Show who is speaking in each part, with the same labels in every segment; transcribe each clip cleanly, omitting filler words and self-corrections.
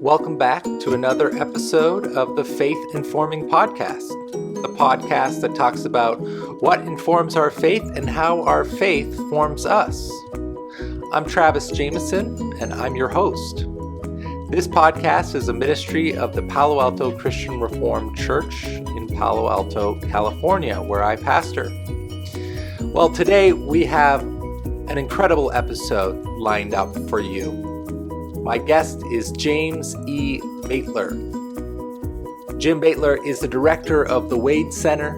Speaker 1: Welcome back to another episode of the Faith Informing Podcast, the podcast that talks about what informs our faith and how our faith forms us. I'm Travis Jameson, and I'm your host. This podcast is a ministry of the Palo Alto Christian Reformed Church in Palo Alto, California, where I pastor. Well, today we have an incredible episode lined up for you. My guest is James E. Beitler. Jim Beitler is the director of the Wade Center,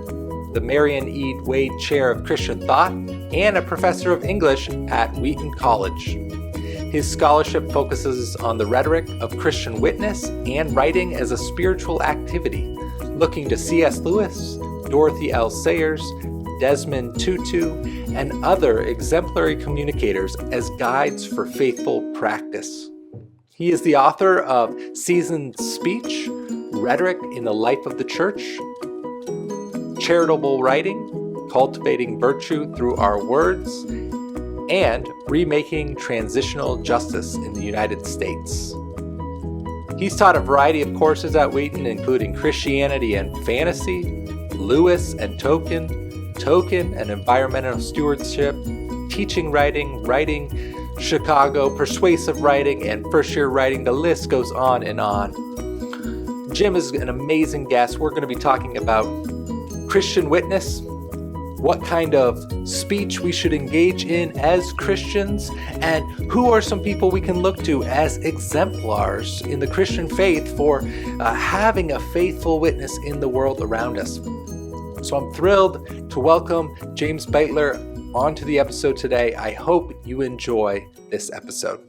Speaker 1: the Marion E. Wade Chair of Christian Thought, and a professor of English at Wheaton College. His scholarship focuses on the rhetoric of Christian witness and writing as a spiritual activity, looking to C.S. Lewis, Dorothy L. Sayers, Desmond Tutu, and other exemplary communicators as guides for faithful practice. He is the author of Seasoned Speech, Rhetoric in the Life of the Church, Charitable Writing, Cultivating Virtue Through Our Words, and Remaking Transitional Justice in the United States. He's taught a variety of courses at Wheaton, including Christianity and Fantasy, Lewis and Token and Environmental Stewardship, Teaching Writing, Chicago, Persuasive Writing, and First Year Writing. The list goes on and on. Jim is an amazing guest. We're going to be talking about Christian witness, what kind of speech we should engage in as Christians, and who are some people we can look to as exemplars in the Christian faith for having a faithful witness in the world around us. So I'm thrilled to welcome James Beitler onto the episode today. I hope you enjoy this episode.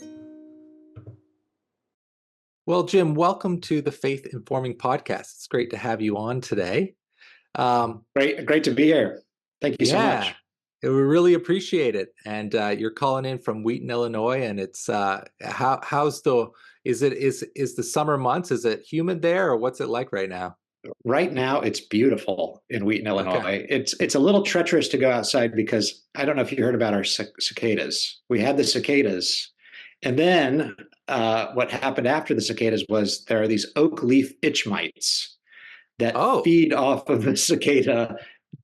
Speaker 1: Well, Jim, welcome to the Faith Informing Podcast. It's great to have you on today.
Speaker 2: Great to be here. Thank you so much.
Speaker 1: We really appreciate it. And you're calling in from Wheaton, Illinois, and it's is the summer months? Is it humid there, or what's it like right now?
Speaker 2: Right now, it's beautiful in Wheaton, Illinois. Okay. It's a little treacherous to go outside because I don't know if you heard about our cicadas. We had the cicadas, and then what happened after the cicadas was there are these oak leaf itch mites that feed off of the cicada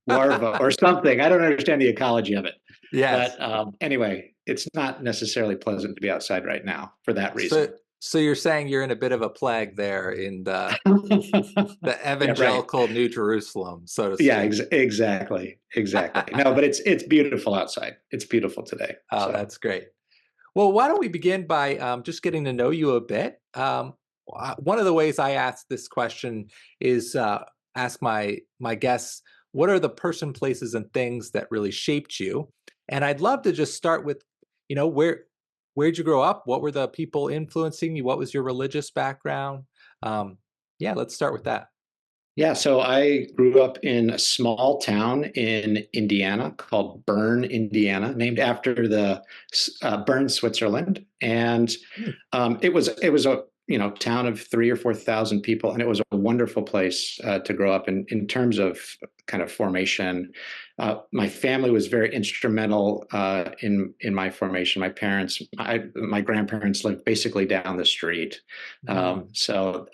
Speaker 2: larva or something. I don't understand the ecology of it.
Speaker 1: Yes.
Speaker 2: But anyway, it's not necessarily pleasant to be outside right now for that reason.
Speaker 1: So you're saying you're in a bit of a plague there in the evangelical New Jerusalem, so to speak.
Speaker 2: Yeah, exactly. No, but it's beautiful outside. It's beautiful today.
Speaker 1: Oh, That's great. Well, why don't we begin by just getting to know you a bit? One of the ways I ask this question is ask my guests, what are the person, places, and things that really shaped you? And I'd love to just start with, where'd you grow up? What were the people influencing you? What was your religious background? Let's start with that.
Speaker 2: Yeah, so I grew up in a small town in Indiana called Bern, Indiana, named after the Bern, Switzerland. And it was a town of 3,000 or 4,000 people, and it was a wonderful place to grow up in terms of kind of formation. My family was very instrumental in my formation. My parents, my grandparents lived basically down the street, so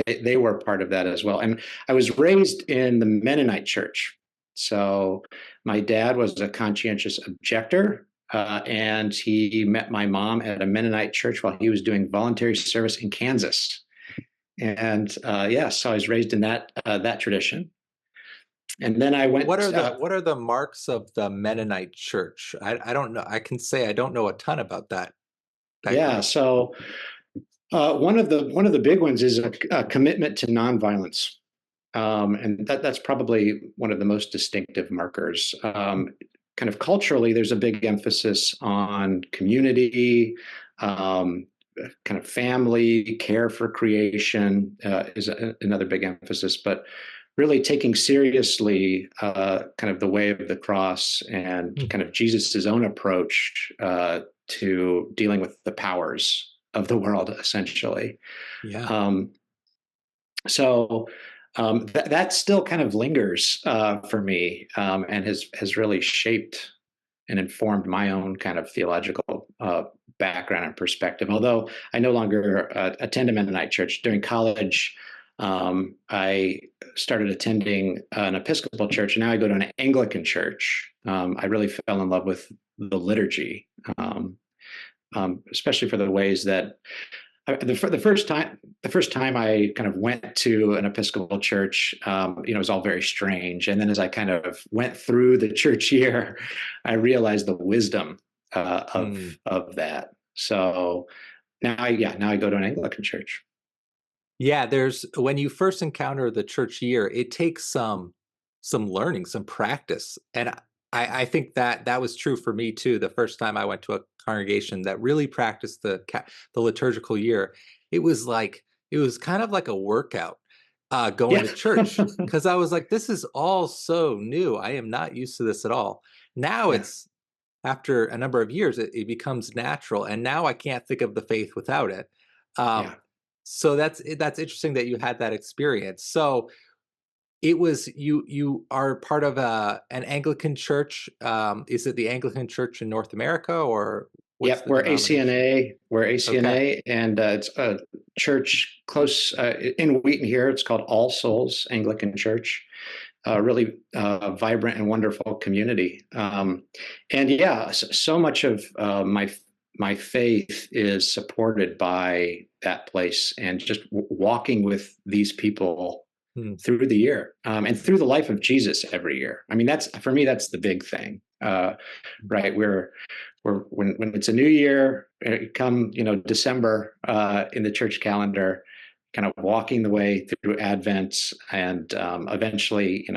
Speaker 2: they were part of that as well. And I was raised in the Mennonite church. So my dad was a conscientious objector. And he met my mom at a Mennonite church while he was doing voluntary service in Kansas. And so I was raised in that tradition. And then I went.
Speaker 1: What are the marks of the Mennonite church? I don't know. I can say I don't know a ton about that.
Speaker 2: Yeah. So one of the big ones is a commitment to nonviolence. And that's probably one of the most distinctive markers. Kind of culturally, there's a big emphasis on community, kind of family, care for creation is another big emphasis, but really taking seriously kind of the way of the cross and kind of Jesus's own approach to dealing with the powers of the world, essentially.
Speaker 1: Yeah.
Speaker 2: That still kind of lingers for me and has really shaped and informed my own kind of theological background and perspective. Although I no longer attend a Mennonite church. During college, I started attending an Episcopal church, and now I go to an Anglican church. I really fell in love with the liturgy, especially for the ways that the first time I kind of went to an Episcopal church, it was all very strange. And then as I kind of went through the church year, I realized the wisdom of that. So now I go to an Anglican church.
Speaker 1: Yeah, there's when you first encounter the church year, it takes some learning, some practice. And I think that was true for me too. The first time I went to a congregation that really practiced the liturgical year, it was kind of like a workout going
Speaker 2: Yeah.
Speaker 1: to church, because I was like, this is all so new. I am not used to this at all. Now
Speaker 2: Yeah.
Speaker 1: it's after a number of years, it becomes natural, and now I can't think of the faith without it. Um,
Speaker 2: Yeah.
Speaker 1: so that's interesting that you had that experience. So it was you are part of an Anglican church. Is it the Anglican Church in North America, or what's
Speaker 2: Yep,
Speaker 1: the denomination?
Speaker 2: We're
Speaker 1: Okay.
Speaker 2: ACNA, and it's a church close in Wheaton here. It's called All Souls Anglican Church. Really vibrant and wonderful community. And yeah, so much of my faith is supported by that place, and just walking with these people
Speaker 1: Hmm.
Speaker 2: through the year, and through the life of Jesus every year. I mean, that's for me, that's the big thing. Right, we're when it's a new year, come December in the church calendar, kind of walking the way through Advent, and eventually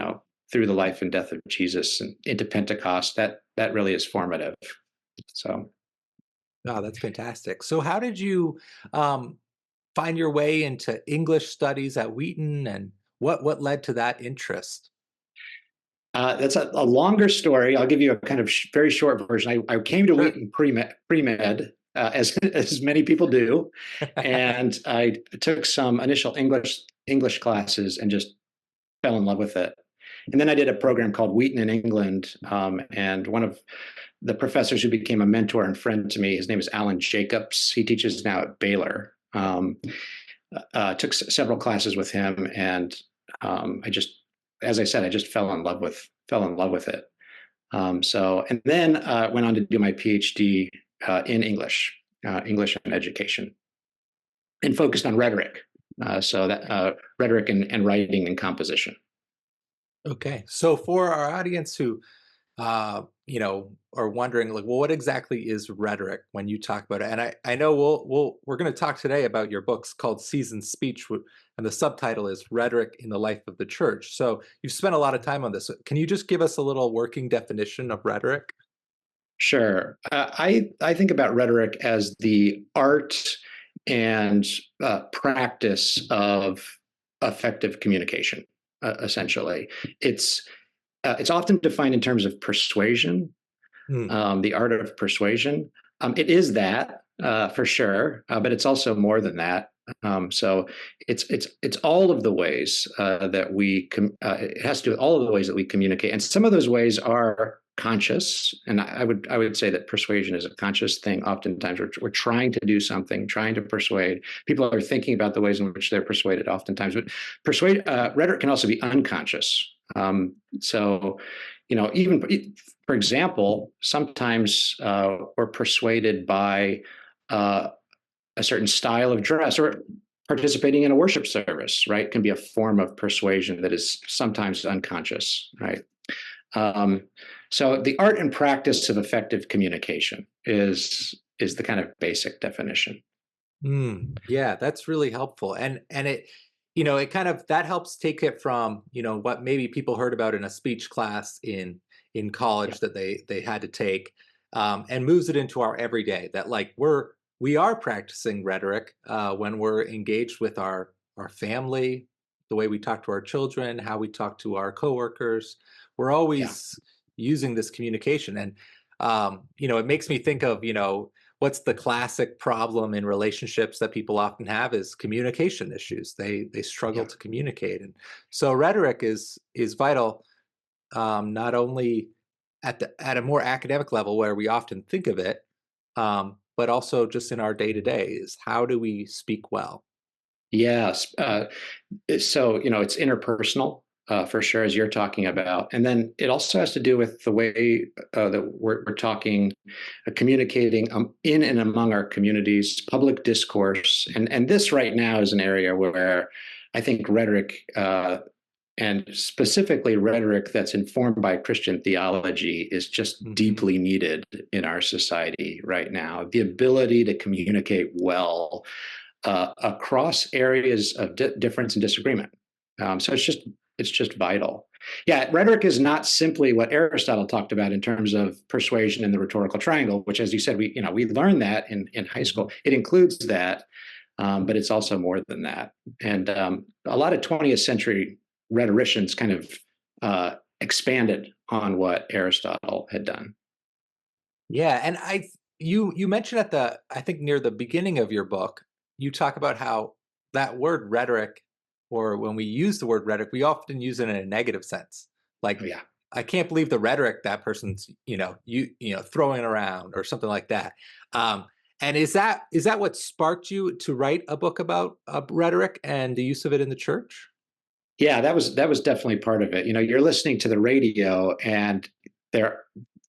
Speaker 2: through the life and death of Jesus and into Pentecost. That really is formative. So
Speaker 1: Oh, that's fantastic. So how did you um, find your way into English studies at Wheaton, and what led to that interest?
Speaker 2: that's a longer story. I'll give you a kind of very short version. I came to
Speaker 1: Sure.
Speaker 2: Wheaton pre-med, as many people do, and I took some initial English classes and just fell in love with it. And then I did a program called Wheaton in England, and one of the professors who became a mentor and friend to me, his name is Alan Jacobs. He teaches now at Baylor. Took several classes with him, and I just, as I said, I just fell in love with it. And then went on to do my PhD in English and education, and focused on rhetoric. So that rhetoric and writing and composition.
Speaker 1: Okay. So for our audience who are wondering, like, well, what exactly is rhetoric when you talk about it? And I know we're going to talk today about your books called Seasoned Speech, and the subtitle is Rhetoric in the Life of the Church. So you've spent a lot of time on this. Can you just give us a little working definition of rhetoric?
Speaker 2: Sure. I think about rhetoric as the art and practice of effective communication. Essentially, it's it's often defined in terms of persuasion,
Speaker 1: Hmm.
Speaker 2: the art of persuasion. It is that for sure, but it's also more than that. So it's all of the ways that it has to do with all of the ways that we communicate, and some of those ways are conscious. And I would say that persuasion is a conscious thing. Oftentimes, we're trying to do something, trying to persuade. People are thinking about the ways in which they're persuaded. Oftentimes, but rhetoric can also be unconscious. So, even for example, sometimes we're persuaded by a certain style of dress, or participating in a worship service, right? Can be a form of persuasion that is sometimes unconscious, right? Um, so the art and practice of effective communication is the kind of basic definition.
Speaker 1: Yeah, that's really helpful. And it kind of that helps take it from, what maybe people heard about in a speech class in
Speaker 2: Yeah,
Speaker 1: college that they had to take, and moves it into our everyday, that like we are practicing rhetoric when we're engaged with our family, the way we talk to our children, how we talk to our coworkers. We're
Speaker 2: yeah,
Speaker 1: always using this communication. And it makes me think of, what's the classic problem in relationships that people often have is communication issues. They struggle
Speaker 2: yeah,
Speaker 1: to communicate, and so rhetoric is vital, not only at a more academic level where we often think of it, but also just in our day to day is how do we speak well?
Speaker 2: Yes. So, it's interpersonal for sure, as you're talking about. And then it also has to do with the way that we're talking, communicating in and among our communities, public discourse. And this right now is an area where I think rhetoric, and specifically rhetoric that's informed by Christian theology, is just deeply needed in our society right now. The ability to communicate well across areas of difference and disagreement. So it's just vital. Yeah, rhetoric is not simply what Aristotle talked about in terms of persuasion and the rhetorical triangle, which, as you said, we learned that in high school. It includes that, but it's also more than that. And a lot of 20th century rhetoricians kind of expanded on what Aristotle had done.
Speaker 1: Yeah, and you mentioned at the I think near the beginning of your book, you talk about how that word rhetoric, or when we use the word rhetoric, we often use it in a negative sense.
Speaker 2: Oh
Speaker 1: Like,
Speaker 2: yeah.
Speaker 1: I can't believe the rhetoric that person's, throwing around or something like that. Um, and is that what sparked you to write a book about rhetoric and the use of it in the church?
Speaker 2: Yeah, that was definitely part of it. You're listening to the radio, and there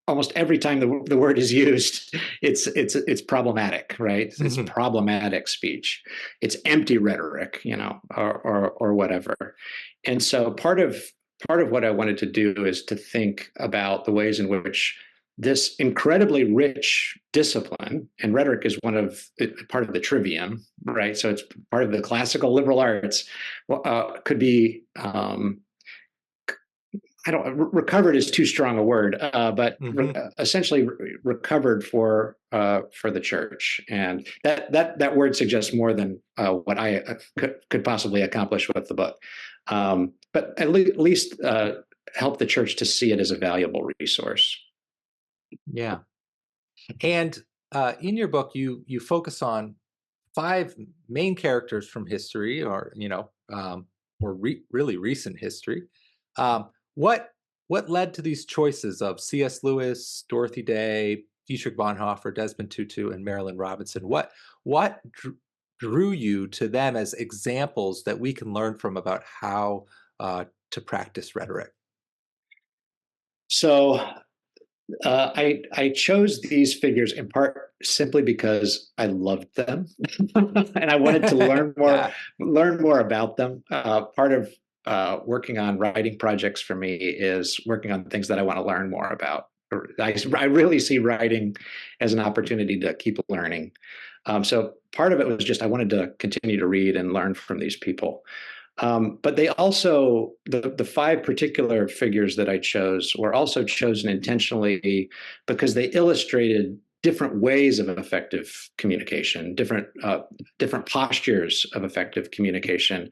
Speaker 2: almost every time the word is used, it's problematic, right? It's
Speaker 1: Mhm.
Speaker 2: problematic speech. It's empty rhetoric, or whatever. And so part of what I wanted to do is to think about the ways in which this incredibly rich discipline, and rhetoric is part of the trivium, right? So it's part of the classical liberal arts, could be, I don't, recovered is too strong a word, but
Speaker 1: Mhm.
Speaker 2: essentially recovered for the church, and that word suggests more than what I could possibly accomplish with the book, but at least help the church to see it as a valuable resource.
Speaker 1: Yeah. And in your book, you focus on five main characters from history, or really recent history. What led to these choices of C.S. Lewis, Dorothy Day, Dietrich Bonhoeffer, Desmond Tutu, and Marilyn Robinson? What drew you to them as examples that we can learn from about how to practice rhetoric?
Speaker 2: So I chose these figures in part simply because I loved them, and I wanted to
Speaker 1: Yeah.
Speaker 2: learn more about them. Part of working on writing projects for me is working on things that I want to learn more about. I really see writing as an opportunity to keep learning. So part of it was just I wanted to continue to read and learn from these people. But they also, the five particular figures that I chose were also chosen intentionally because they illustrated different ways of effective communication, different postures of effective communication,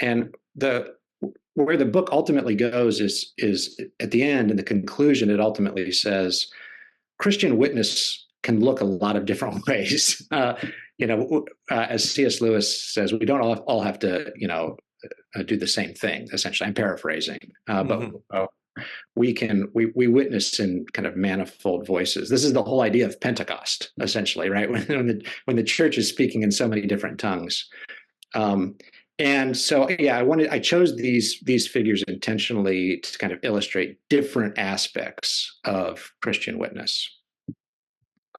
Speaker 2: and the where the book ultimately goes is at the end, in the conclusion. It ultimately says Christian witness can look a lot of different ways. As C.S. Lewis says, we don't all have to do the same thing. Essentially, I'm paraphrasing, but
Speaker 1: Mhm.
Speaker 2: we witness in kind of manifold voices. This is the whole idea of Pentecost, essentially, right? When the church is speaking in so many different tongues. Um, and so, yeah, I chose these figures intentionally to kind of illustrate different aspects of Christian witness.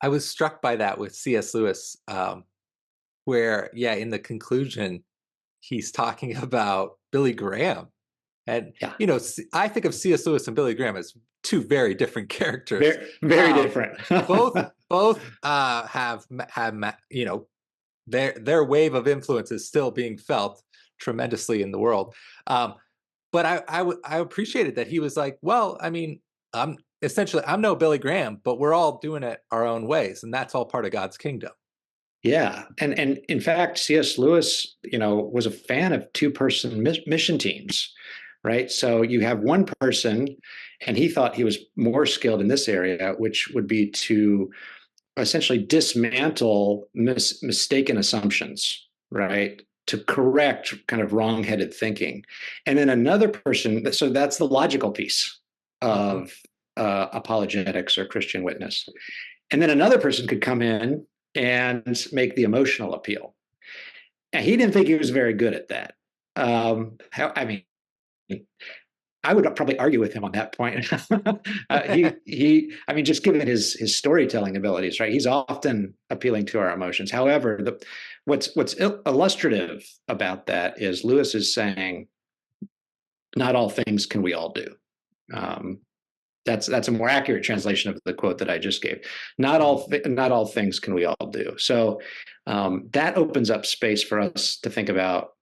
Speaker 1: I was struck by that with C.S. Lewis, where, yeah, in the conclusion, he's talking about Billy Graham. And,
Speaker 2: Yeah,
Speaker 1: I think of C.S. Lewis and Billy Graham as two very different characters.
Speaker 2: very very
Speaker 1: Um,
Speaker 2: different.
Speaker 1: both their wave of influence is still being felt tremendously in the world. Um, but I appreciated that he was like, well, I mean, I'm no Billy Graham, but we're all doing it our own ways, and that's all part of God's kingdom.
Speaker 2: Yeah, and in fact, C.S. Lewis, was a fan of two-person mission teams, right? So you have one person, and he thought he was more skilled in this area, which would be to essentially dismantle mistaken assumptions, right? To correct kind of wrong-headed thinking, and then another person. So that's the logical piece
Speaker 1: Hmm.
Speaker 2: of apologetics or Christian witness, and then another person could come in and make the emotional appeal. And he didn't think he was very good at that. I mean, I would probably argue with him on that point. I mean, just given his storytelling abilities, right? He's often appealing to our emotions. However, what's illustrative about that is Lewis is saying, "Not all things can we all do." Um, that's a more accurate translation of the quote that I just gave. Not all things can we all do. So that opens up space for us to think about.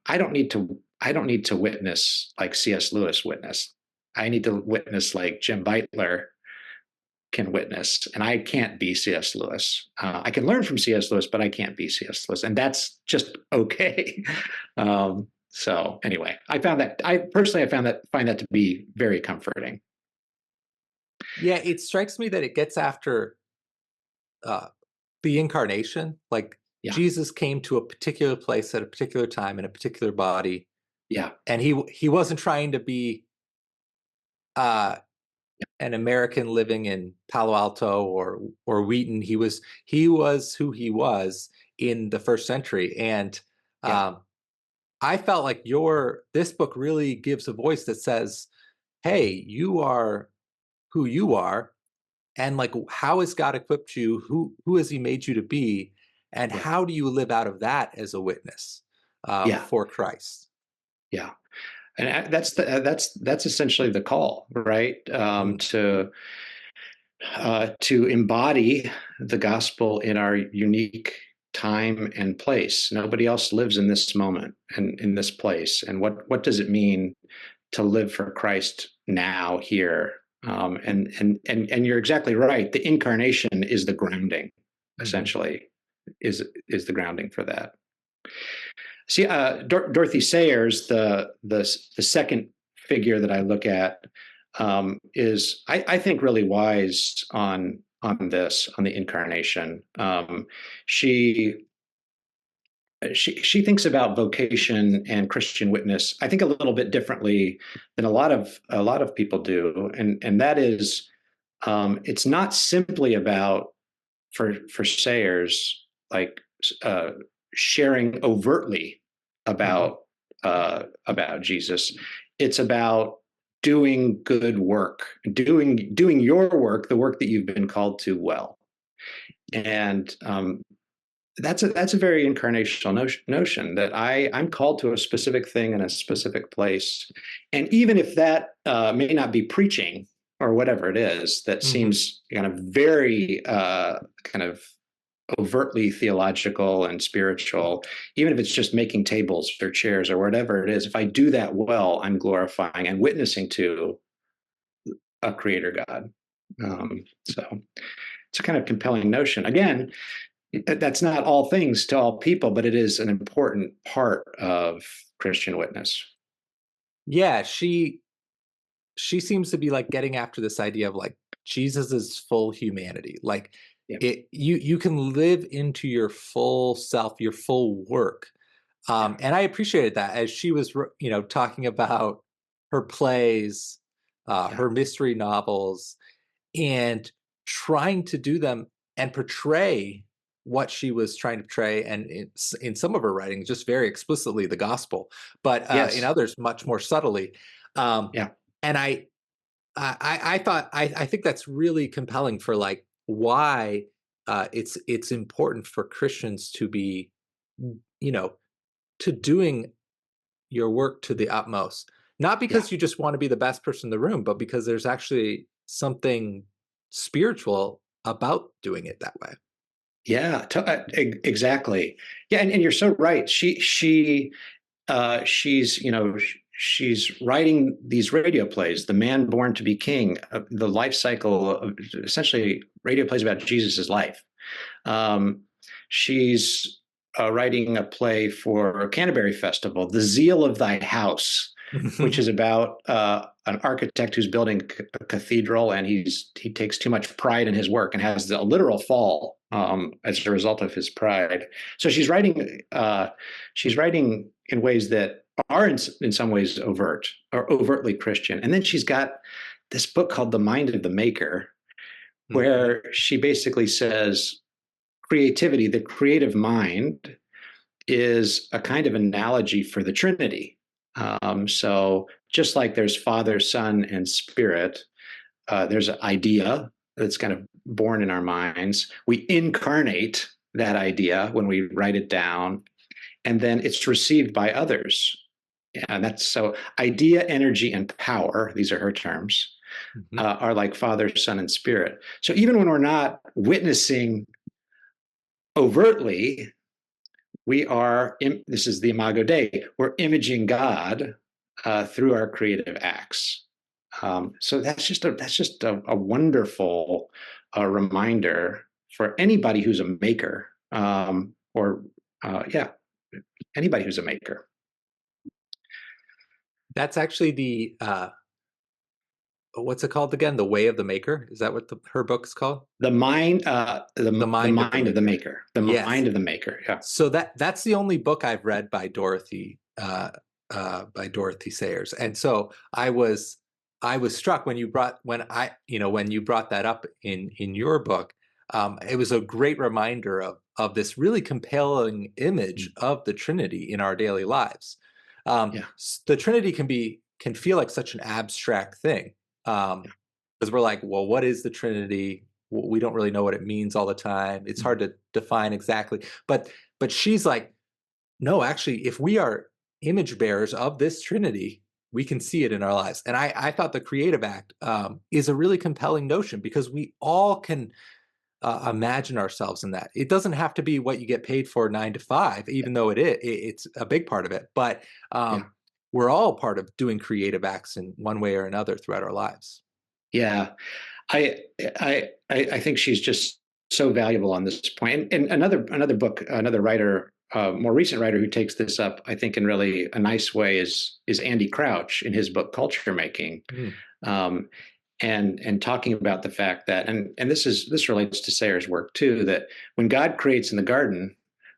Speaker 2: I don't need to witness like C.S. Lewis witnessed. I need to witness like Jim Beitler can witness, and I can't be C.S. Lewis. I can learn from C.S. Lewis, but I can't be C.S. Lewis, and that's just okay. So anyway, I personally find that to be very comforting.
Speaker 1: Yeah, it strikes me that it gets after the incarnation. Like
Speaker 2: Yeah,
Speaker 1: Jesus came to a particular place at a particular time in a particular body,
Speaker 2: yeah,
Speaker 1: and he wasn't trying to be uh, an American living in Palo Alto or Wheaton. He was who he was in the first century, and
Speaker 2: yeah,
Speaker 1: um, I felt like this book really gives a voice that says, "Hey, you are who you are, and like how has God equipped you? Who has He made you to be, and
Speaker 2: yeah,
Speaker 1: how do you live out of that as a witness
Speaker 2: yeah,
Speaker 1: for Christ?"
Speaker 2: yeah. And that's essentially the call, right?
Speaker 1: Mhm.
Speaker 2: To embody the gospel in our unique time and place. Nobody else lives in this moment and in this place. And what does it mean to live for Christ now here? And you're exactly right. The incarnation is the grounding,
Speaker 1: Mhm.
Speaker 2: essentially, is the grounding for that. See, Dorothy Sayers, the second figure that I look at, is I think really wise on the incarnation. She she thinks about vocation and Christian witness, I think, a little bit differently than a lot of people do, and that is, it's not simply about, for Sayers, like uh, sharing overtly
Speaker 1: Mhm.
Speaker 2: about Jesus. It's about doing good work, doing your work, the work that you've been called to well. And that's a very incarnational notion that I'm called to a specific thing in a specific place, and even if that may not be preaching or whatever it is, that
Speaker 1: Mhm.
Speaker 2: seems kind of very kind of overtly theological and spiritual, even if it's just making tables or chairs or whatever it is, if I do that well, I'm glorifying and witnessing to a creator God. So it's a kind of compelling notion. Again, that's not all things to all people, but it is an important part of Christian witness.
Speaker 1: Yeah, she seems to be like getting after this idea of like Jesus's full humanity. Like
Speaker 2: Yeah,
Speaker 1: you can live into your full self, your full work.
Speaker 2: yeah,
Speaker 1: And I appreciated that as she was, talking about her plays,
Speaker 2: yeah,
Speaker 1: her mystery novels, and trying to do them and portray what she was trying to portray, and in some of her writing, just very explicitly the gospel, but in
Speaker 2: yes,
Speaker 1: others, much more subtly. Um,
Speaker 2: yeah,
Speaker 1: and I think that's really compelling for like why it's important for Christians to be, you know, to doing your work to the utmost. Not
Speaker 2: yeah,
Speaker 1: because you just want to be the best person in the room, but because there's actually something spiritual about doing it that way.
Speaker 2: yeah. Exactly. Yeah, and you're so right. She's she's writing these radio plays, The Man Born to be King, the life cycle of essentially radio plays about Jesus's life. Um, she's writing a play for Canterbury Festival, The Zeal of Thy House, which is about an architect who's building a cathedral, and he takes too much pride in his work and has a literal fall as a result of his pride. So she's writing in ways that are in some ways overt or overtly Christian. And then she's got this book called The Mind of the Maker,
Speaker 1: Mhm.
Speaker 2: where she basically says creativity, the creative mind, is a kind of analogy for the Trinity. So just like there's Father, Son, and Spirit, there's an idea that's kind of born in our minds. We incarnate that idea when we write it down, and then it's received by others. And that's so idea, energy, and power, these are her terms,
Speaker 1: Mhm.
Speaker 2: are like Father, Son, and Spirit. So even when we're not witnessing overtly, we are, this is the Imago Dei, we're imaging God through our creative acts. So that's just a wonderful reminder for anybody who's a maker, or yeah, anybody who's a maker.
Speaker 1: That's actually the what's it called again? The Way of the Maker. Is that what her book is called?
Speaker 2: The mind,
Speaker 1: The
Speaker 2: the
Speaker 1: Mind of the
Speaker 2: mind of the
Speaker 1: Maker.
Speaker 2: maker, the
Speaker 1: Yes.
Speaker 2: mind of the maker. Yeah,
Speaker 1: So that's the only book I've read by Dorothy Sayers, and so I was struck when you brought when you brought that up in your book. It was a great reminder of this really compelling image of the Trinity in our daily lives.
Speaker 2: yeah,
Speaker 1: The Trinity can feel like such an abstract thing,
Speaker 2: yeah.
Speaker 1: because we're like, well, what is the Trinity? We don't really know what it means all the time. It's hard to define exactly. But she's like, no, actually, if we are image bearers of this Trinity, we can see it in our lives. And I thought the creative act is a really compelling notion because we all can imagine ourselves in that. It doesn't have to be what you get paid for 9 to 5, even though it's a big part of it. But
Speaker 2: Yeah.
Speaker 1: we're all part of doing creative acts in one way or another throughout our lives.
Speaker 2: Yeah. I think she's just so valuable on this point. And another book, another writer, more recent writer who takes this up, I think, in really a nice way is Andy Crouch in his book Culture Making,
Speaker 1: Mm.
Speaker 2: um, and talking about the fact that and this relates to Sayers' work too, that when God creates in the garden,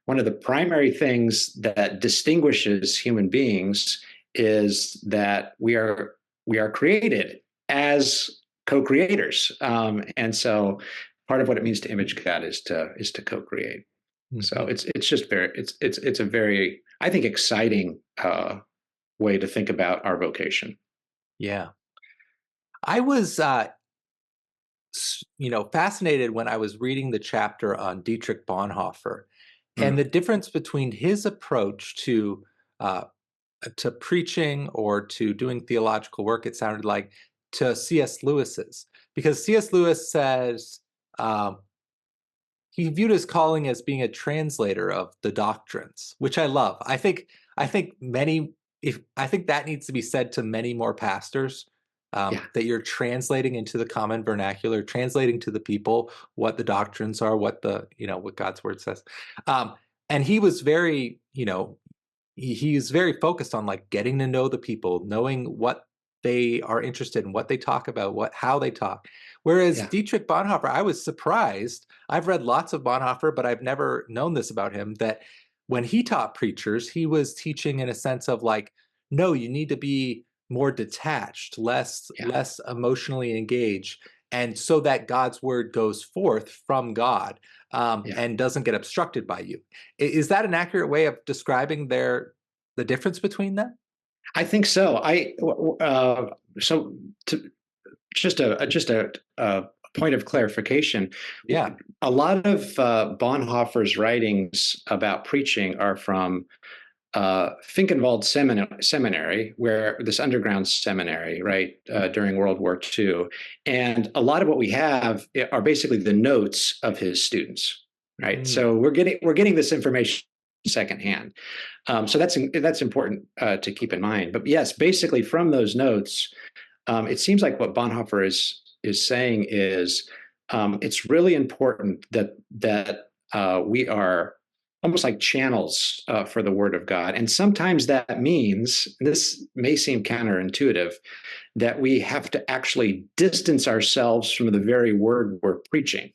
Speaker 2: one of the primary things that distinguishes human beings is that we are created as co-creators, and so part of what it means to image God is to co-create. So
Speaker 1: Mhm.
Speaker 2: it's just very it's a very, I think, exciting way to think about our vocation.
Speaker 1: Yeah. I was fascinated when I was reading the chapter on Dietrich Bonhoeffer and
Speaker 2: Mm,
Speaker 1: the difference between his approach uh, to preaching or to doing theological work. It sounded like to C.S. Lewis's, because C.S. Lewis says he viewed his calling as being a translator of the doctrines, which I love. I think that needs to be said to many more pastors,
Speaker 2: yeah,
Speaker 1: that you're translating into the common vernacular, translating to the people what the doctrines are, what God's word says. Um, and he was very, he's very focused on like getting to know the people, knowing what they are interested in, what they talk about, how they talk. Whereas
Speaker 2: yeah,
Speaker 1: Dietrich Bonhoeffer, I was surprised. I've read lots of Bonhoeffer, but I've never known this about him, that when he taught preachers, he was teaching in a sense of like, no, you need to be more detached,
Speaker 2: yeah,
Speaker 1: less emotionally engaged, and so that God's word goes forth from God,
Speaker 2: yeah.
Speaker 1: and doesn't get obstructed by you. Is that an accurate way of describing the difference between them?
Speaker 2: I think so. So to, just a point of clarification.
Speaker 1: Yeah.
Speaker 2: A lot of Bonhoeffer's writings about preaching are from Finkenwald Seminary, where this underground seminary, right, during World War II. And a lot of what we have are basically the notes of his students, right?
Speaker 1: Mm.
Speaker 2: So we're getting this information secondhand. So that's important to keep in mind. But yes, basically from those notes, it seems like what Bonhoeffer is saying is it's really important that we are almost like channels for the Word of God, and sometimes that means, this may seem counterintuitive, that we have to actually distance ourselves from the very word we're preaching.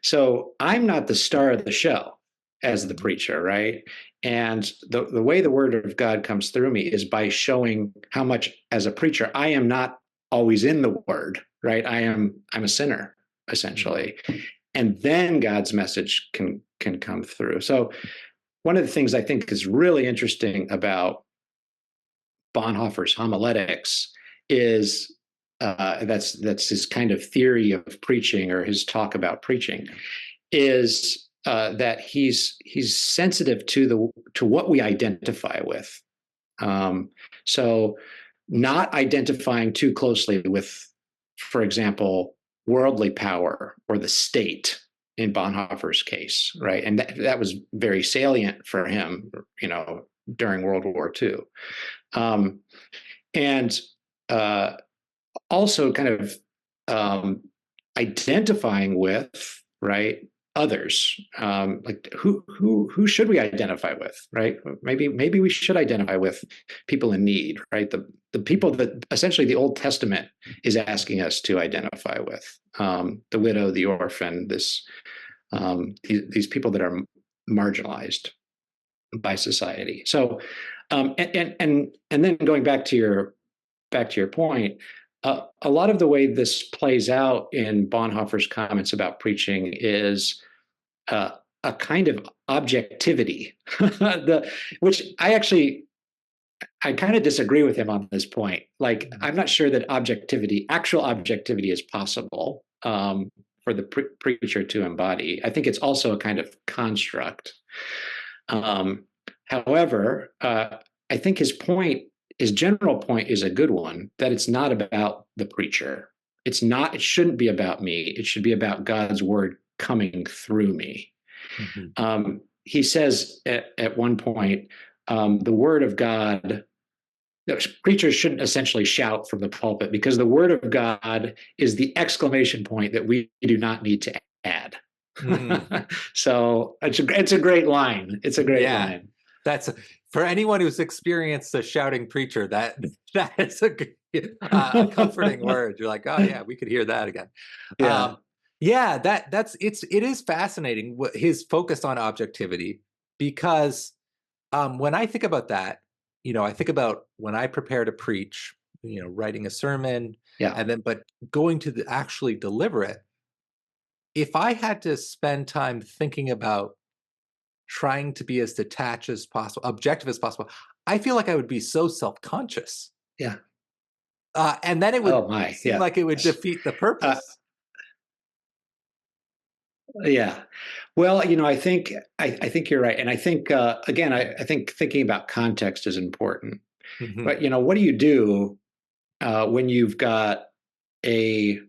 Speaker 2: So I'm not the star of the show as the
Speaker 1: Mhm.
Speaker 2: preacher, right? And the way the word of God comes through me is by showing how much, as a preacher, I am not always in the word, right? I'm a sinner. essentially, and then God's message can come through. So one of the things I think is really interesting about Bonhoeffer's homiletics is that's his kind of theory of preaching, or his talk about preaching, is that he's sensitive to what we identify with. So not identifying too closely with, for example, worldly power or the state in Bonhoeffer's case, right? And that was very salient for him, during World War II. And also kind of identifying with, right, others, like who should we identify with, right? Maybe we should identify with people in need, right? The people that essentially the Old Testament is asking us to identify with, the widow, the orphan, these people that are marginalized by society. So, and then going back to your point, a lot of the way this plays out in Bonhoeffer's comments about preaching is a kind of objectivity, which I kind of disagree with him on this point. Like, I'm not sure that actual objectivity is possible for the preacher to embody. I think it's also a kind of construct. However, I think his general point is a good one, that it's not about the preacher. It shouldn't be about me. It should be about God's word coming through me. Mm-hmm. He says at one point, the word of God, preachers shouldn't essentially shout from the pulpit, because the word of God is the exclamation point that we do not need to add. Mm. So it's a great line. It's a great line.
Speaker 1: That's for anyone who's experienced a shouting preacher. That is a comforting word. You're like, oh yeah, we could hear that again. Yeah. It is fascinating his focus on objectivity, because when I think about that, I think about when I prepare to preach, writing a sermon, but going to actually deliver it. If I had to spend time thinking about trying to be as detached as possible, objective as possible, I feel like I would be so self-conscious.
Speaker 2: Yeah.
Speaker 1: And then it would seem like it would defeat the purpose.
Speaker 2: Yeah. Well, I think you're right. And I think, again, I think thinking about context is important. Mm-hmm. But, what do you do when you've got a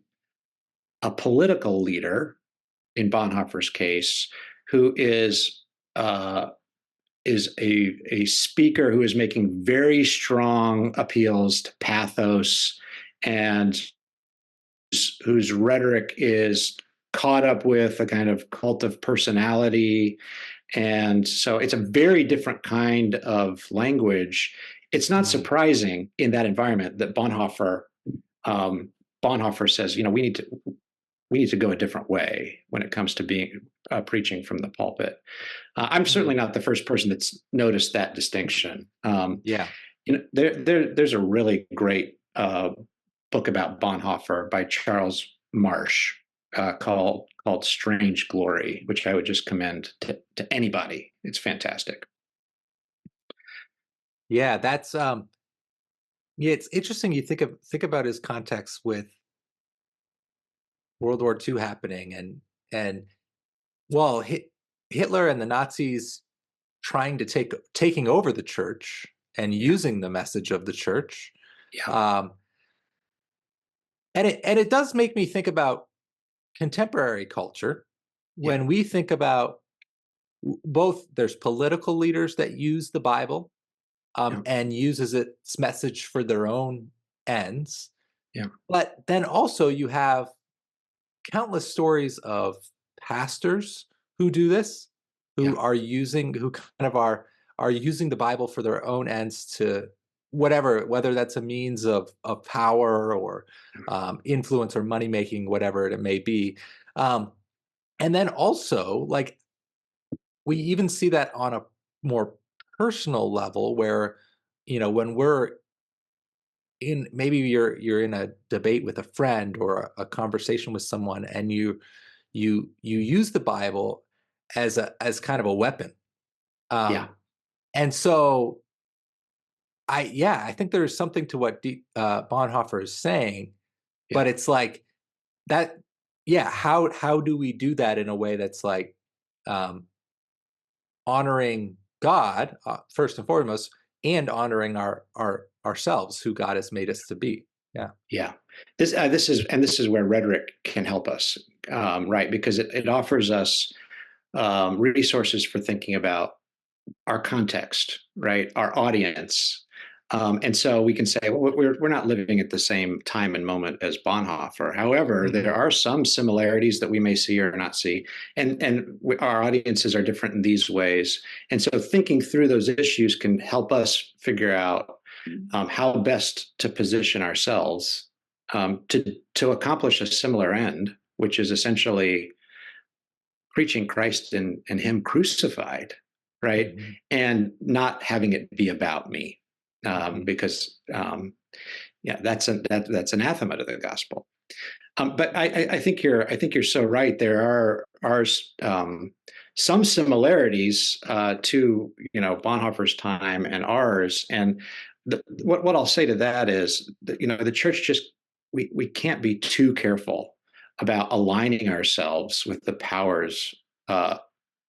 Speaker 2: political leader, in Bonhoeffer's case, who is a speaker who is making very strong appeals to pathos, and whose rhetoric is caught up with a kind of cult of personality. And so it's a very different kind of language. It's not surprising in that environment that Bonhoeffer says, we need to go a different way when it comes to being preaching from the pulpit. I'm certainly not the first person that's noticed that distinction. There's a really great book about Bonhoeffer by Charles Marsh called Strange Glory, which I would just commend to anybody. It's fantastic.
Speaker 1: Yeah, that's it's interesting. You think about his context with World War II happening, and Hitler and the Nazis trying to taking over the church and using the message of the church. And it does make me think about contemporary culture when we think about both. There's political leaders that use the Bible and uses its message for their own ends. But then also you have countless stories of pastors who do this, who are using the Bible for their own ends, to whether that's a means of power or influence or money making, whatever it may be. And then also, like, we even see that on a more personal level, where when we're in maybe you're in a debate with a friend or a conversation with someone, and you use the Bible as kind of a weapon.
Speaker 2: Yeah.
Speaker 1: And so I think there's something to what Bonhoeffer is saying, but
Speaker 2: Yeah.
Speaker 1: it's like that. Yeah, how do we do that in a way that's like um, honoring God first and foremost, and honoring our ourselves, who God has made us to be? Yeah.
Speaker 2: Yeah. This is where rhetoric can help us, right? Because it offers us resources for thinking about our context, right? Our audience. And so we can say, well, we're not living at the same time and moment as Bonhoeffer. However, there
Speaker 1: Mm-hmm.
Speaker 2: are some similarities that we may see or not see, and our audiences are different in these ways. And so thinking through those issues can help us figure out how best to position ourselves to accomplish a similar end, which is essentially preaching Christ and Him crucified, right?
Speaker 1: Mm-hmm.
Speaker 2: And not having it be about me,
Speaker 1: Mm-hmm.
Speaker 2: because yeah, that's anathema to the gospel. But I think you're so right. There are some similarities to Bonhoeffer's time and ours, and what I'll say to that is that the church just we can't be too careful about aligning ourselves with the powers uh,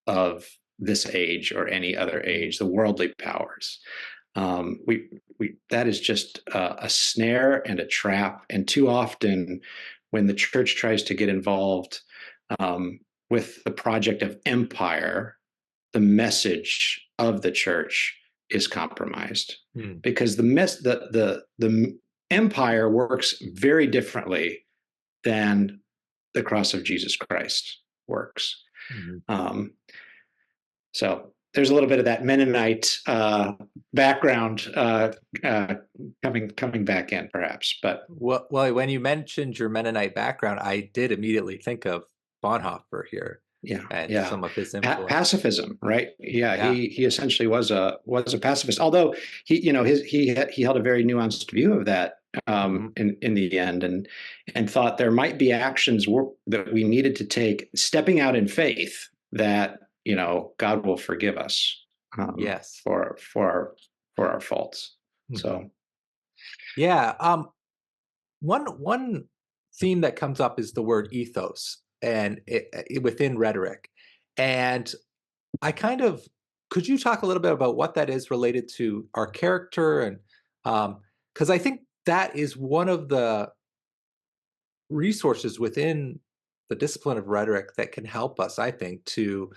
Speaker 2: of this age or any other age, the worldly powers. We that is just a snare and a trap, and too often when the church tries to get involved with the project of empire, the message of the church is compromised
Speaker 1: Mm-hmm.
Speaker 2: because the empire works very differently than the cross of Jesus Christ works.
Speaker 1: Mm-hmm.
Speaker 2: Um, so there's a little bit of that Mennonite background coming back in, perhaps. But
Speaker 1: Well, when you mentioned your Mennonite background, I did immediately think of Bonhoeffer here
Speaker 2: yeah,
Speaker 1: and
Speaker 2: yeah,
Speaker 1: some of his influence.
Speaker 2: pacifism, right? Yeah,
Speaker 1: Yeah.
Speaker 2: he essentially was a pacifist. Although he held a very nuanced view of that
Speaker 1: Mm-hmm.
Speaker 2: in the end, and thought there might be actions that we needed to take, stepping out in faith, that God will forgive us
Speaker 1: Yes.
Speaker 2: for our faults.
Speaker 1: Mm-hmm.
Speaker 2: So
Speaker 1: Yeah. One theme that comes up is the word ethos, and within rhetoric, and I kind of could you talk a little bit about what that is related to our character, and because I think that is one of the resources within the discipline of rhetoric that can help us, I think, to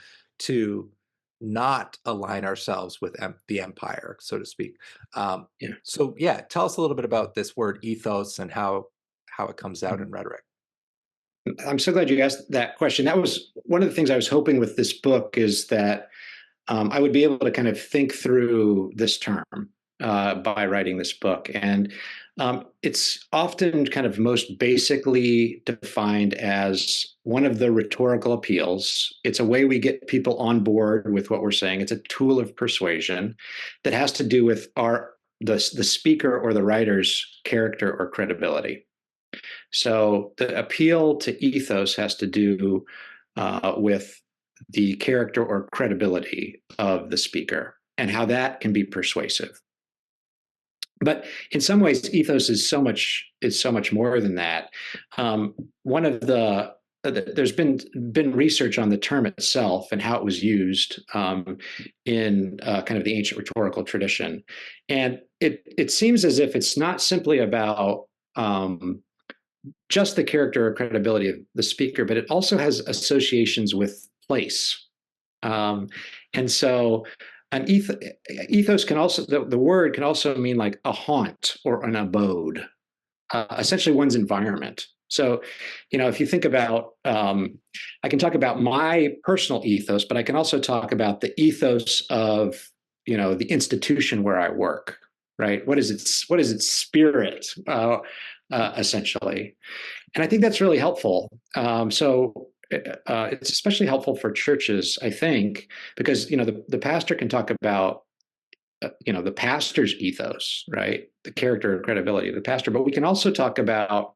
Speaker 1: not align ourselves with the empire, so to speak. Um,
Speaker 2: yeah.
Speaker 1: so yeah, tell us a little bit about this word ethos and how it comes out in rhetoric.
Speaker 2: I'm so glad you asked that question. That was one of the things I was hoping with this book, is that I would be able to kind of think through this term by writing this book. And it's often kind of most basically defined as one of the rhetorical appeals. It's a way we get people on board with what we're saying. It's a tool of persuasion that has to do with the speaker or the writer's character or credibility. So the appeal to ethos has to do with the character or credibility of the speaker and how that can be persuasive. But in some ways, ethos is so much more than that. One of there's been research on the term itself and how it was used in kind of the ancient rhetorical tradition, and it seems as if it's not simply about just the character or credibility of the speaker, but it also has associations with place. Um, and so an ethos can also, the word can also mean like a haunt or an abode, essentially one's environment. So, if you think about, I can talk about my personal ethos, but I can also talk about the ethos of, the institution where I work, right? What is its spirit, essentially? And I think that's really helpful. So it's especially helpful for churches, I think, because the pastor can talk about the pastor's ethos, right? the character and credibility of the pastor, but we can also talk about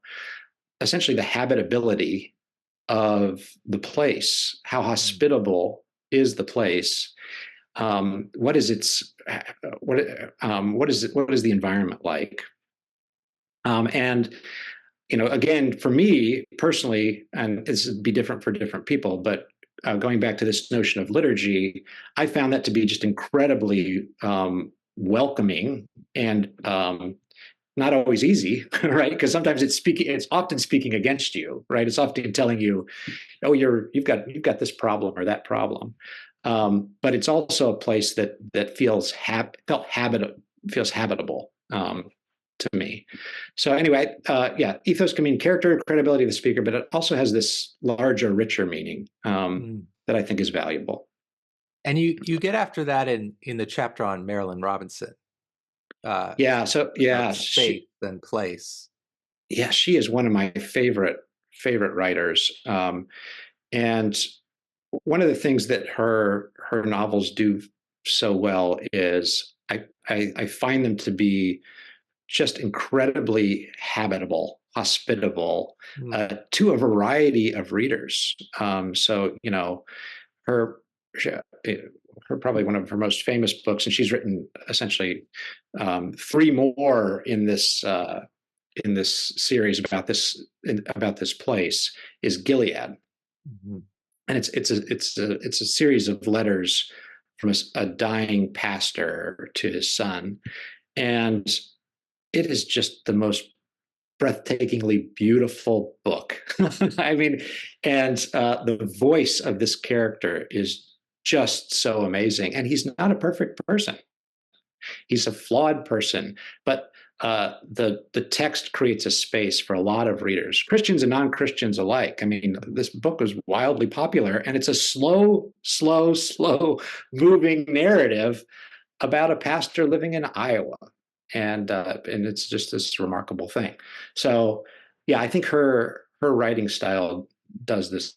Speaker 2: essentially the habitability of the place. How hospitable is the place? What is its what is the environment like? And again, for me personally, and this would be different for different people, but going back to this notion of liturgy, I found that to be just incredibly welcoming and not always easy, right? Because sometimes it's often speaking against you, right? It's often telling you, oh, you've got this problem or that problem. But it's also a place that feels habitable to me. So anyway, ethos can mean character, credibility of the speaker, but it also has this larger, richer meaning that I think is valuable.
Speaker 1: And you get after that in the chapter on Marilyn Robinson. Faith and place.
Speaker 2: Yeah, she is one of my favorite writers. And one of the things that her novels do so well is I find them to be just incredibly habitable, hospitable to a variety of readers. So her probably one of her most famous books, and she's written essentially three more in this series about this place, is Gilead. Mm-hmm. And it's a series of letters from a dying pastor to his son, and it is just the most breathtakingly beautiful book. I mean, and the voice of this character is just so amazing. And he's not a perfect person. He's a flawed person, but the text creates a space for a lot of readers, Christians and non-Christians alike. I mean, this book was wildly popular, and it's a slow moving narrative about a pastor living in Iowa, and it's just this remarkable thing. So, yeah, I think her writing style does this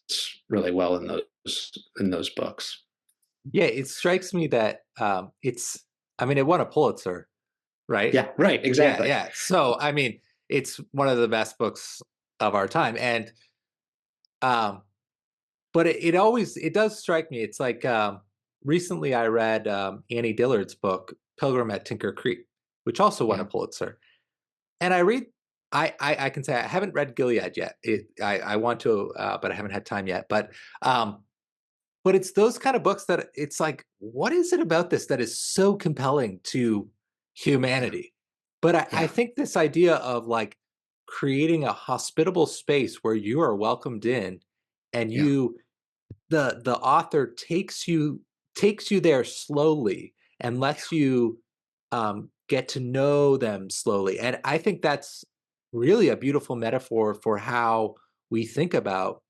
Speaker 2: really well in those books.
Speaker 1: Yeah, it strikes me that it won a Pulitzer, right?
Speaker 2: Yeah, right, exactly.
Speaker 1: Yeah. So, I mean, it's one of the best books of our time. And but it does strike me. It's like recently I read Annie Dillard's book, Pilgrim at Tinker Creek, which also won a Pulitzer. And I can say I haven't read Gilead yet. I want to, but I haven't had time yet. But it's those kind of books that it's like, what is it about this that is so compelling to humanity? But I think this idea of like creating a hospitable space where you are welcomed in, and the author takes you there slowly and lets you get to know them slowly. And I think that's really a beautiful metaphor for how we think about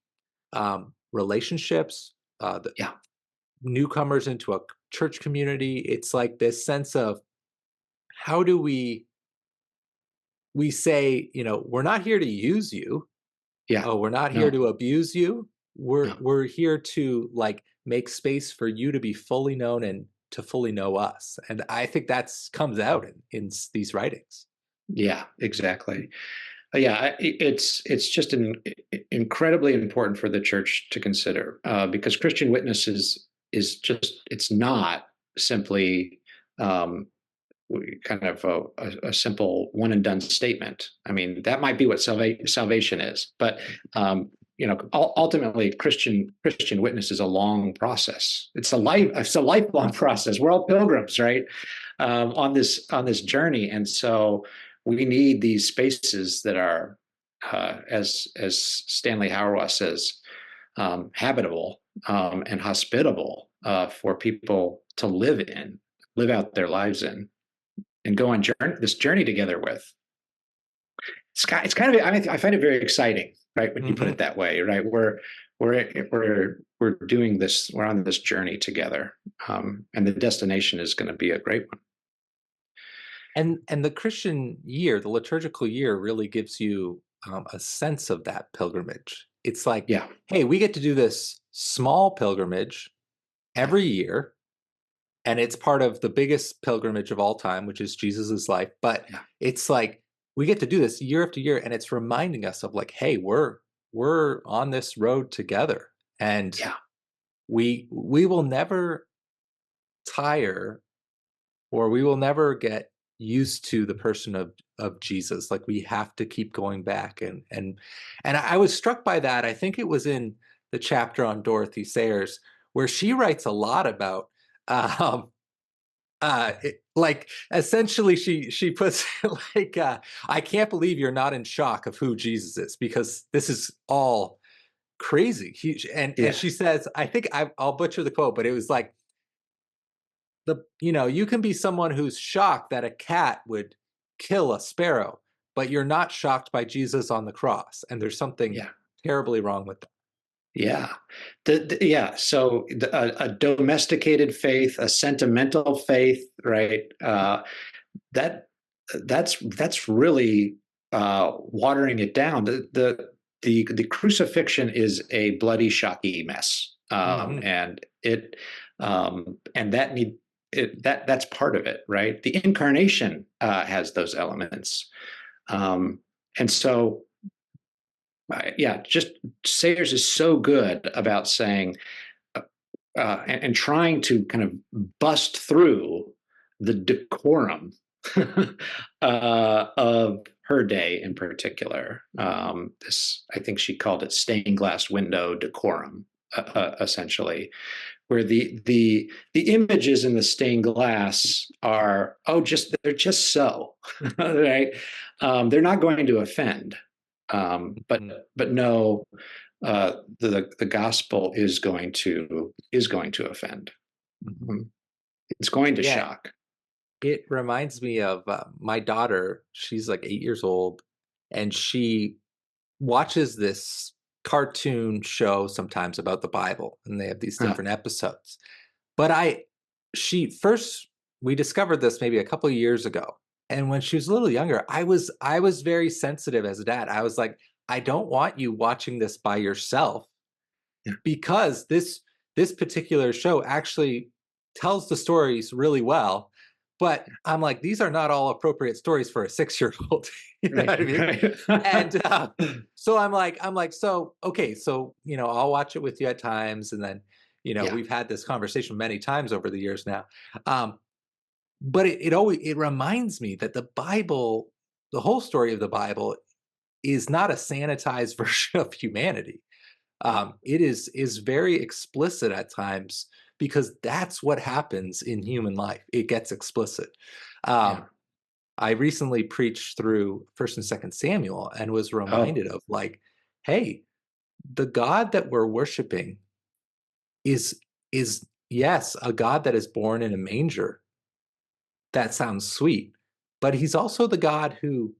Speaker 1: relationships, newcomers into a church community. It's like this sense of, how do we say, we're not here to use you. We're not here to abuse you. We're here to like make space for you to be fully known and to fully know us. And I think that's comes out in these writings.
Speaker 2: Yeah, exactly. It's just incredibly important for the church to consider, because Christian witness is just, it's not simply kind of a simple one and done statement. I mean, that might be what salvation is, but ultimately Christian witness is a long process. It's a lifelong process. We're all pilgrims, right? On this journey. And so we need these spaces that are, as Stanley Hauerwas says, habitable and hospitable for people to live out their lives in, and go on this journey together with. It's kind of, I find it very exciting, right? When you put it that way, right? We're doing this, we're on this journey together, and the destination is going to be a great one.
Speaker 1: And the Christian year, the liturgical year, really gives you a sense of that pilgrimage. It's like, hey, we get to do this small pilgrimage every year, and it's part of the biggest pilgrimage of all time, which is Jesus's life. But
Speaker 2: Yeah.
Speaker 1: it's like we get to do this year after year, and it's reminding us of like, hey, we're on this road together, and
Speaker 2: Yeah.
Speaker 1: we will never tire, or we will never get used to the person of Jesus. Like we have to keep going back, and I was struck by that. I think it was in the chapter on Dorothy Sayers where she writes a lot about um like essentially she puts like I can't believe you're not in shock of who Jesus is, because this is all crazy. And
Speaker 2: Yeah.
Speaker 1: she says, I think I'll butcher the quote, but it was like, you can be someone who's shocked that a cat would kill a sparrow, but you're not shocked by Jesus on the cross, and there's something
Speaker 2: Yeah.
Speaker 1: terribly wrong with that.
Speaker 2: Yeah. Yeah. So a domesticated faith, a sentimental faith, right? That that's really watering it down. The crucifixion is a bloody, shocky mess,
Speaker 1: Mm-hmm.
Speaker 2: and that's part of it, right? The incarnation has those elements, um, and so yeah, just Sayers is so good about saying and trying to kind of bust through the decorum of her day in particular. This, I think she called it stained glass window decorum, essentially, where the images in the stained glass are they're just so right. They're not going to offend,
Speaker 1: Mm-hmm.
Speaker 2: but no, the gospel is going to offend.
Speaker 1: Mm-hmm.
Speaker 2: Mhm. It's going to
Speaker 1: Yeah,
Speaker 2: shock.
Speaker 1: it reminds me of my daughter. She's like 8 years old, and she watches this cartoon show sometimes about the Bible, and they have these
Speaker 2: Uh,
Speaker 1: different episodes. But she first, we discovered this maybe a couple of years ago. And when she was a little younger, I was very sensitive as a dad. I was like, I don't want you watching this by yourself,
Speaker 2: yeah,
Speaker 1: because this particular show actually tells the stories really well. But I'm like, these are not all appropriate stories for a 6-year-old. You know
Speaker 2: right,
Speaker 1: what I mean?
Speaker 2: right.
Speaker 1: And so I'm like, so okay, so I'll watch it with you at times, and then
Speaker 2: Yeah,
Speaker 1: we've had this conversation many times over the years now. Um, but it always it reminds me that the Bible, the whole story of the Bible, is not a sanitized version of humanity. It is very explicit at times, because that's what happens in human life. It gets explicit.
Speaker 2: yeah.
Speaker 1: Um, I recently preached through First and Second Samuel and was
Speaker 2: Oh,
Speaker 1: reminded of like, hey, the God that we're worshiping is yes, a God that is born in a manger. That sounds sweet, but he's also the God who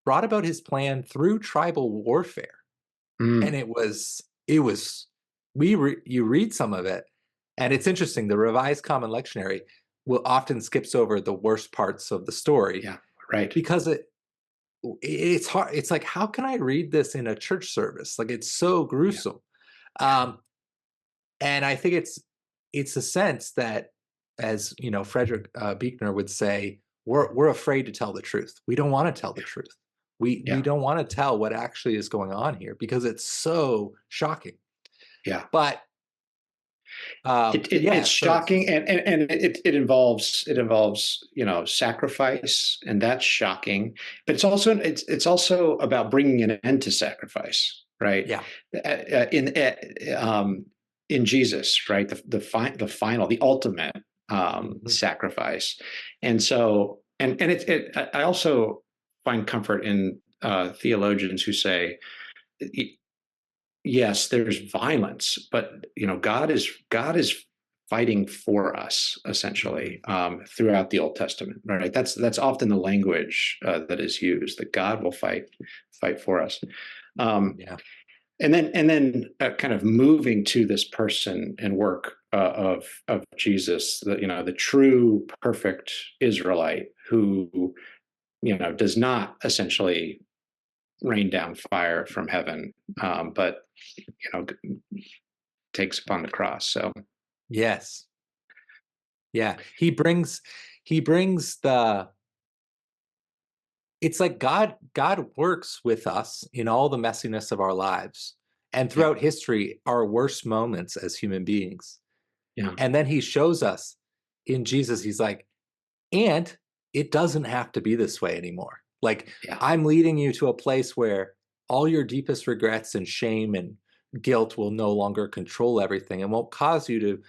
Speaker 1: brought about his plan through tribal warfare. And
Speaker 2: mm,
Speaker 1: it was you read some of it, and it's interesting. The Revised Common Lectionary will often skips over the worst parts of the story,
Speaker 2: yeah, right.
Speaker 1: because it's hard. It's like, how can I read this in a church service? Like, it's so
Speaker 2: Yeah,
Speaker 1: gruesome. Um, and I think it's a sense that, as Frederick Buechner would say, we're afraid to tell the truth. We don't want to tell the
Speaker 2: yeah,
Speaker 1: truth. We
Speaker 2: yeah,
Speaker 1: don't want to tell what actually is going on here, because it's so shocking.
Speaker 2: yeah.
Speaker 1: But
Speaker 2: It's
Speaker 1: yeah, so
Speaker 2: shocking, and it involves sacrifice, and that's shocking. But it's also about bringing an end to sacrifice, right?
Speaker 1: yeah.
Speaker 2: In Jesus, right? The final, the ultimate
Speaker 1: Mhm.
Speaker 2: sacrifice. And so, I also find comfort in theologians who say, yes, there's violence, but God is fighting for us,
Speaker 1: Mhm.
Speaker 2: essentially, throughout the Old Testament. Right? That's often the language that is used, that God will fight for us. Um,
Speaker 1: Yeah.
Speaker 2: and then kind of moving to this person and work of Jesus, the true perfect Israelite, who does not essentially rain down fire from heaven, but you know takes upon the cross. So
Speaker 1: Yes. Yeah. He brings the it's like God works with us in all the messiness of our lives and
Speaker 2: Yeah,
Speaker 1: throughout history, our worst moments as human beings.
Speaker 2: yeah,
Speaker 1: And then he shows us in Jesus, he's like, and it doesn't have to be this way anymore. Like,
Speaker 2: yeah,
Speaker 1: I'm leading you to a place where all your deepest regrets and shame and guilt will no longer control everything and won't cause you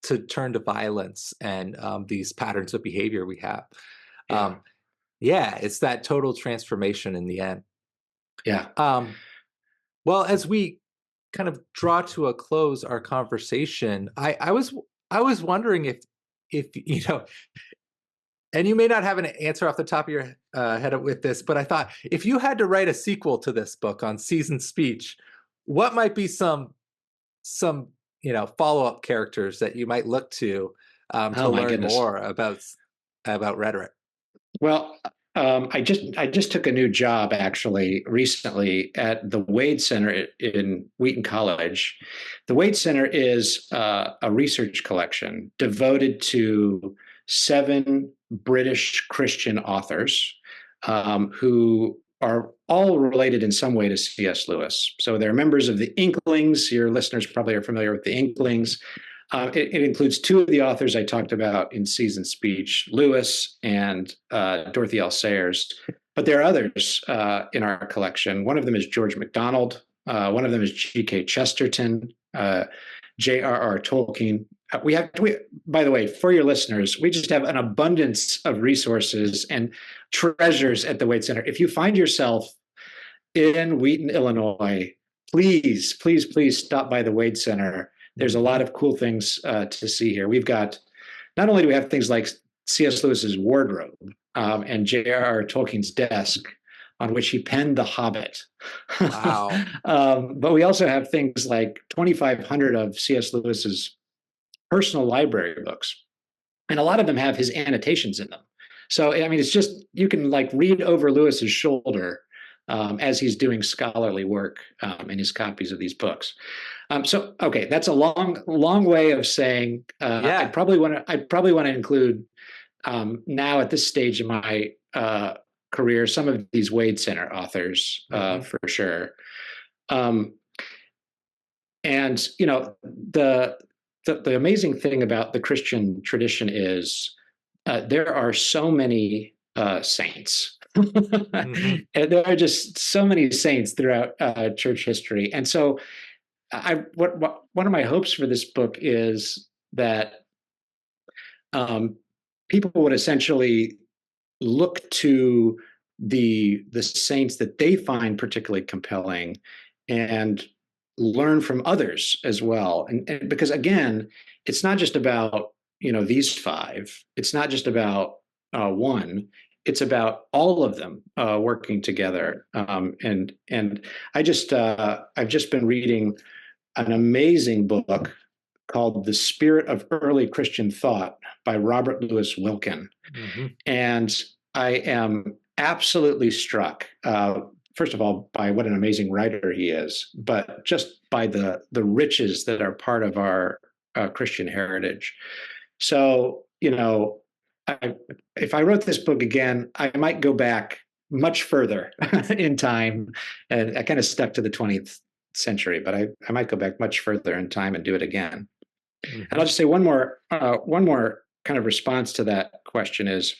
Speaker 1: to turn to violence and these patterns of behavior we have.
Speaker 2: yeah,
Speaker 1: Um, yeah, it's that total transformation in the end.
Speaker 2: yeah.
Speaker 1: Um, well, as we kind of draw to a close our conversation, I was wondering if you know, and you may not have an answer off the top of your head with this, but I thought if you had to write a sequel to this book on seasoned speech, what might be some follow up characters that you might look to
Speaker 2: Oh my
Speaker 1: learn
Speaker 2: goodness.
Speaker 1: more about rhetoric?
Speaker 2: Well, I just took a new job actually recently at the Wade Center in Wheaton College. The Wade Center is a research collection devoted to 7 British Christian authors who are all related in some way to C.S. Lewis. So they're members of the Inklings. Your listeners probably are familiar with the Inklings. It includes 2 of the authors I talked about in season speech, Lewis and Dorothy L. Sayers. But there are others in our collection. One of them is George MacDonald. One of them is G.K. Chesterton, J.R.R. Tolkien. By the way, for your listeners, we just have an abundance of resources and treasures at the Wade Center. If you find yourself in Wheaton, Illinois, please, please, please stop by the Wade Center. There's a lot
Speaker 1: Mhm.
Speaker 2: of cool things to see here. We've got, not only do we have things like C.S. Lewis's wardrobe and J.R.R. Tolkien's desk on which he penned The Hobbit,
Speaker 1: Wow.
Speaker 2: but we also have things like 2,500 of C.S. Lewis's personal library books, and a lot of them have his annotations in them. So I mean, it's just you can like read over Lewis's shoulder as he's doing scholarly work in his copies of these books. So okay, that's a long, long way of saying
Speaker 1: Yeah.
Speaker 2: I'd probably want to include now at this stage in my career some of these Wade Center authors
Speaker 1: Hmm.
Speaker 2: for sure. Um, and you know the amazing thing about the Christian tradition is there are so many saints.
Speaker 1: Hmm.
Speaker 2: And there are just so many saints throughout church history. And so one of my hopes for this book is that um, people would essentially look to the saints that they find particularly compelling and learn from others as well. And because again, it's not just about these 5. It's not just about one. It's about all of them working together. And I've just been reading an amazing book called The Spirit of Early Christian Thought by Robert Louis Wilkin.
Speaker 1: Hmm.
Speaker 2: And I am absolutely struck, first of all, by what an amazing writer he is, but just by the riches that are part of our Christian heritage. So, if I wrote this book again, I might go back much further in time. And I kind of stuck to the 20th century, but I might go back much further in time and do it again. And I'll
Speaker 1: Hmm.
Speaker 2: just say one more kind of response to that question is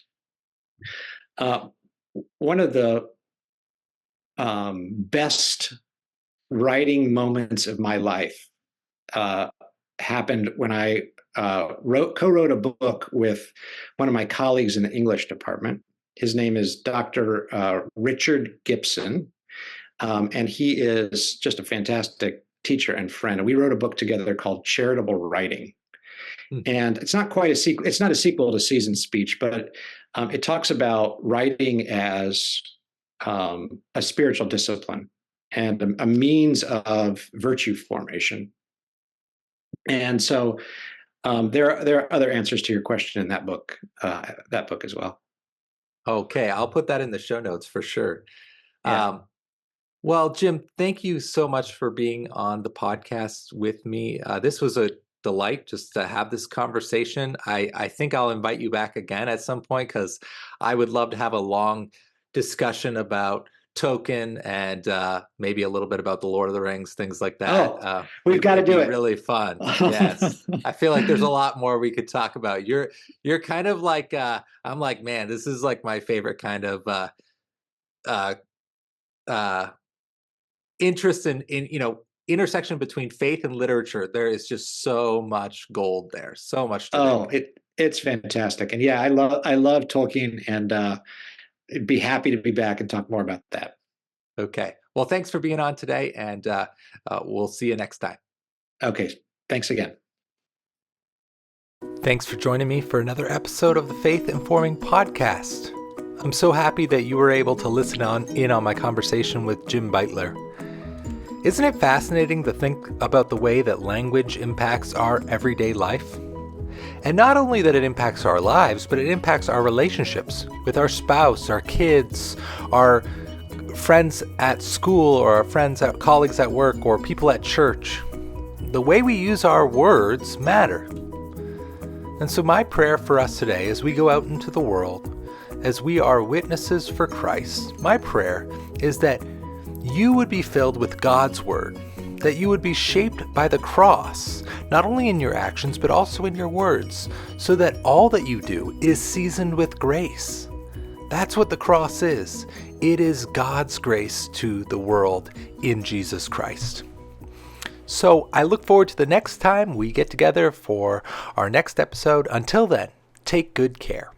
Speaker 2: uh, one of the best writing moments of my life uh, happened when I co-wrote a book with one of my colleagues in the English department. His name is Dr. Richard Gibson, and he is just a fantastic teacher and friend. And we wrote a book together called Charitable Writing. And it's not quite a sequel. It's not a sequel to Seasoned Speech, but it talks about writing as a spiritual discipline and a means of virtue formation. And so there are other answers to your question in that book as well.
Speaker 1: Okay, I'll put that in the show notes for sure.
Speaker 2: Yeah.
Speaker 1: Um, well, Jim, thank you so much for being on the podcast with me. This was a delight just to have this conversation. I think I'll invite you back again at some point because I would love to have a long discussion about Tolkien and maybe a little bit about the Lord of the Rings, things like that.
Speaker 2: Oh, we've got to
Speaker 1: It'd
Speaker 2: do
Speaker 1: be
Speaker 2: it.
Speaker 1: really fun. Yes. I feel like there's a lot more we could talk about. You're kind of like I'm like, man, this is like my favorite kind of uh, uh, interest in intersection between faith and literature. There is just so much gold there, so much to
Speaker 2: Oh,
Speaker 1: dig.
Speaker 2: it's fantastic. And yeah, I love Tolkien, and I'd be happy to be back and talk more about that.
Speaker 1: Okay. Well, thanks for being on today, and we'll see you next time.
Speaker 2: Okay. Thanks again.
Speaker 1: Thanks for joining me for another episode of the Faith Informing Podcast. I'm so happy that you were able to listen in on my conversation with Jim Beitler. Isn't it fascinating to think about the way that language impacts our everyday life? And not only that it impacts our lives, but it impacts our relationships with our spouse, our kids, our friends at school, or our colleagues at work, or people at church. The way we use our words matter. And so my prayer for us today as we go out into the world, as we are witnesses for Christ, my prayer is that you would be filled with God's word, that you would be shaped by the cross, not only in your actions, but also in your words, so that all that you do is seasoned with grace. That's what the cross is. It is God's grace to the world in Jesus Christ. So I look forward to the next time we get together for our next episode. Until then, take good care.